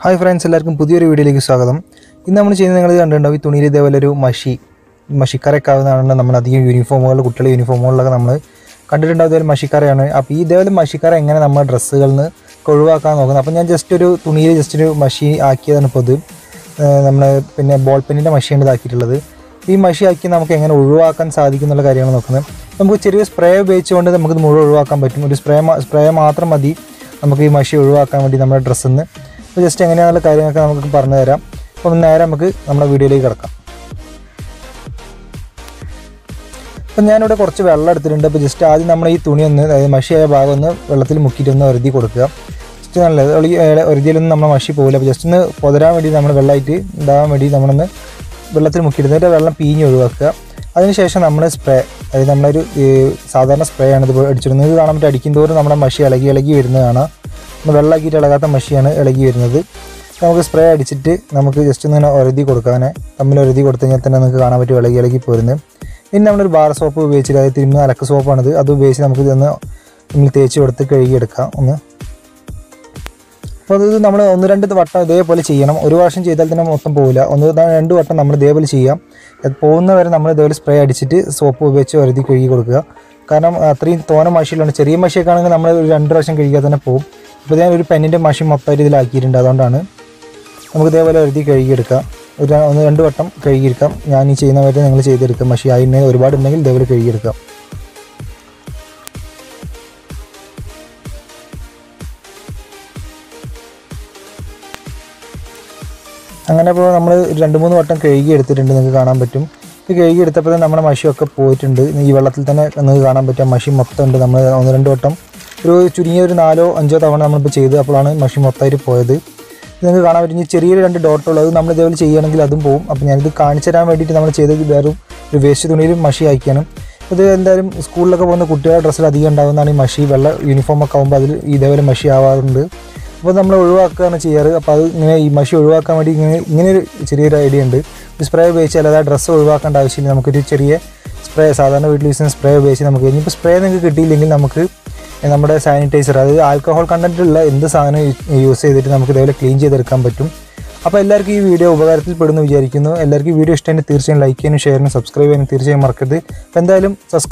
Hi friends, എല്ലാവർക്കും പുതിയൊരു വീഡിയോയിലേക്ക് സ്വാഗതം. ഇന്ന് നമ്മൾ ചെയ്യുന്നത് നിങ്ങൾ കണ്ടിട്ടുണ്ടാവും, ഈ തുണിയിൽ ഇതേപോലെ ഒരു മഷിക്കറയൊക്കെ ആവുന്നതാണ് നമ്മൾ അധികം യൂണിഫോമുകളിൽ, കുട്ടികളുടെ യൂണിഫോമുകളിലൊക്കെ നമ്മൾ കണ്ടിട്ടുണ്ടാവും. ഇതേപോലെ മഷിക്കറയാണ്. അപ്പോൾ ഈ ഇതേപോലെ മഷിക്കറ എങ്ങനെ നമ്മൾ ഡ്രസ്സുകളിൽ നിന്ന് ഒഴിവാക്കാൻ നോക്കുന്നത്. അപ്പോൾ ഞാൻ ജസ്റ്റ് ഒരു തുണിയിൽ ജസ്റ്റ് ഒരു മഷി ആക്കിയതാണ് ഇപ്പോൾ ഇത്. നമ്മൾ പിന്നെ ബോൾ പെന്നിൻ്റെ മഷിയാണ് ഇതാക്കിയിട്ടുള്ളത്. ഈ മഷി ആക്കി നമുക്ക് എങ്ങനെ ഒഴിവാക്കാൻ സാധിക്കും എന്നുള്ള കാര്യമാണ് നോക്കുന്നത്. നമുക്ക് ചെറിയ സ്പ്രേ ഉപയോഗിച്ചുകൊണ്ട് നമുക്കിത് മുഴുവൻ ഒഴിവാക്കാൻ പറ്റും. ഒരു സ്പ്രേ മാത്രം മതി നമുക്ക് ഈ മഷി ഒഴിവാക്കാൻ വേണ്ടി നമ്മുടെ ഡ്രസ്സിൽ നിന്ന്. അപ്പോൾ ജസ്റ്റ് എങ്ങനെയാണെന്നുള്ള കാര്യങ്ങളൊക്കെ നമുക്ക് പറഞ്ഞു തരാം. അപ്പം നേരെ നമുക്ക് നമ്മുടെ വീഡിയോയിലേക്ക് കിടക്കാം. അപ്പം ഞാനിവിടെ കുറച്ച് വെള്ളം എടുത്തിട്ടുണ്ട്. അപ്പോൾ ജസ്റ്റ് ആദ്യം നമ്മൾ ഈ തുണി ഒന്ന്, അതായത് മഷിയായ ഭാഗം ഒന്ന് വെള്ളത്തിൽ മുക്കിയിട്ടൊന്ന് ഒരുതി കൊടുക്കുക. ജസ്റ്റ് നല്ലത് ഒരുതിയിലൊന്നും നമ്മൾ മഷി പോകില്ല. അപ്പോൾ ജസ്റ്റ് ഒന്ന് പൊതരാൻ വേണ്ടി നമ്മൾ വെള്ളമായിട്ട് ഉണ്ടാകാൻ വേണ്ടി നമ്മളൊന്ന് വെള്ളത്തിൽ മുക്കിയിടുന്നിട്ട് വെള്ളം പീഞ്ഞ് ഒഴിവാക്കുക. അതിനുശേഷം നമ്മൾ സ്പ്രേ, അതായത് നമ്മളൊരു സാധാരണ സ്പ്രേ ആണ് ഇത് അടിച്ചിടുന്നത്. ഇത് കാണാൻ പറ്റും, അടിക്കും തോറും നമ്മുടെ മഷി ഇളകി വരുന്നത് കാണാം. വെള്ളമാക്കിയിട്ട് ഇളകാത്ത മഷിയാണ് ഇളകി വരുന്നത്. നമുക്ക് സ്പ്രേ അടിച്ചിട്ട് നമുക്ക് ജസ്റ്റ് ഒന്ന് ഒരുതി കൊടുക്കാനെ തമ്മിൽ ഒരുതി കൊടുത്തു കഴിഞ്ഞാൽ തന്നെ നമുക്ക് കാണാൻ പറ്റും ഇളകി പോരുന്നത്. പിന്നെ നമ്മളൊരു ബാർ സോപ്പ് ഉപയോഗിച്ചിട്ട്, അതായത് തിരുമ്പുന്ന അലക്ക് സോപ്പാണിത്, അത് ഉപയോഗിച്ച് നമുക്ക് ഇതൊന്ന് നമ്മൾ തേച്ച് കൊടുത്ത് കഴുകിയെടുക്കാം ഒന്ന്. അപ്പോൾ അത് നമ്മൾ 1-2 വട്ടം ഇതേപോലെ ചെയ്യണം. ഒരു പ്രാവശ്യം ചെയ്താൽ തന്നെ മൊത്തം പോകില്ല. 1-2 വട്ടം നമ്മൾ ഇതേപോലെ ചെയ്യാം. അത് പോകുന്നവരെ നമ്മൾ ഇതേപോലെ സ്പ്രേ അടിച്ചിട്ട് സോപ്പ് ഉപയോഗിച്ച് ഒരുതി കഴുകി കൊടുക്കുക. കാരണം അത്രയും തോന മഷിയിലാണ്. ചെറിയ മഷിയൊക്കെ ആണെങ്കിൽ നമ്മൾ ഒരു 2 പ്രാവശ്യം കഴുകിയാൽ തന്നെ പോകും. ഇപ്പോൾ ഞാൻ ഒരു പെന്നിൻ്റെ മഷി മൊത്തമായിട്ട് ഇതിലാക്കിയിട്ടുണ്ട്. അതുകൊണ്ടാണ് നമുക്ക് ഇതേപോലെ ഒരുതി കഴുകിയെടുക്കാം. 1-2 വട്ടം കഴുകിയെടുക്കാം. ഞാൻ ഈ ചെയ്യുന്ന വരെ നിങ്ങൾ ചെയ്തെടുക്കാം. മഷി ആയി ഒരുപാട് ഉണ്ടെങ്കിൽ ഇതേപോലെ കഴുകിയെടുക്കാം. അങ്ങനെ ഇപ്പോൾ നമ്മൾ 2-3 വട്ടം കഴുകി എടുത്തിട്ടുണ്ട്, നിങ്ങൾക്ക് കാണാൻ പറ്റും. ഇത് കഴുകി എടുത്തപ്പോൾ നമ്മുടെ മഷിയൊക്കെ പോയിട്ടുണ്ട്. ഈ വെള്ളത്തിൽ തന്നെ നിങ്ങൾക്ക് കാണാൻ പറ്റും മഷി മൊത്തം ഉണ്ട്. നമ്മൾ 1-2 വട്ടം ചുരുങ്ങിയ ഒരു 4-5 തവണ നമ്മളിപ്പോൾ ചെയ്ത് അപ്പോഴാണ് മഷി മൊത്തമായിട്ട് പോയത്. നിങ്ങൾക്ക് കാണാൻ പറ്റും. ഈ ചെറിയൊരു 2 ഡോട്ടുള്ളത് നമ്മൾ ഇതേപോലെ ചെയ്യുകയാണെങ്കിൽ അതും പോകും. അപ്പോൾ ഞാനിത് കാണിച്ചു തരാൻ വേണ്ടിയിട്ട് നമ്മൾ ചെയ്തത് വേറും ഒരു വേസ്റ്റ് തുണിയിൽ മഷി അയക്കാനും. ഇത് എന്തായാലും സ്കൂളിലൊക്കെ പോകുന്ന കുട്ടികളുടെ ഡ്രസ്സിൽ അധികം ഉണ്ടാകുന്നതാണ് ഈ മഷി. വെള്ള യൂണിഫോമൊക്കെ ആകുമ്പോൾ അതിൽ ഇതേപോലെ മഷി ആവാറുണ്ട്. അപ്പോൾ നമ്മൾ ഒഴിവാക്കുകയാണ് ചെയ്യാറ്. അപ്പോൾ അത് ഇങ്ങനെ ഈ മഷി ഒഴിവാക്കാൻ വേണ്ടി ഇങ്ങനെയൊരു ചെറിയൊരു ഐഡിയ ഉണ്ട്. സ്പ്രേ ഉപയോഗിച്ചാൽ അതായത് ഡ്രസ്സ് ഒഴിവാക്കേണ്ട ആവശ്യമില്ല. നമുക്കൊരു ചെറിയ സ്പ്രേ, സാധാരണ വീട്ടിൽ യൂസ് ചെയ്യുന്ന സ്പ്രേ ഉപയോഗിച്ച് നമുക്ക് ഇനിയിപ്പോൾ സ്പ്രേ നിങ്ങൾക്ക് കിട്ടിയില്ലെങ്കിൽ നമുക്ക് നമ്മുടെ സാനിറ്റൈസർ, അതായത് ആൽക്കഹോൾ കണ്ടൻറ്റുള്ള എന്ത് സാധനം യൂസ് ചെയ്തിട്ട് നമുക്ക് ഇതേപോലെ ക്ലീൻ ചെയ്തെടുക്കാൻ പറ്റും. അപ്പോൾ എല്ലാവർക്കും ഈ വീഡിയോ ഉപകാരത്തിൽപ്പെടുന്നു വിചാരിക്കുന്നു. എല്ലാവർക്കും ഈ വീഡിയോ ഇഷ്ടമായി തീർച്ചയായും ലൈക്ക് ചെയ്യാനും ഷെയർ ചെയ്യാനും സബ്സ്ക്രൈബ് ചെയ്യാനും തീർച്ചയായും മറക്കരുത്. അപ്പോൾ എന്തായാലും സബ്സ്ക്രൈബ്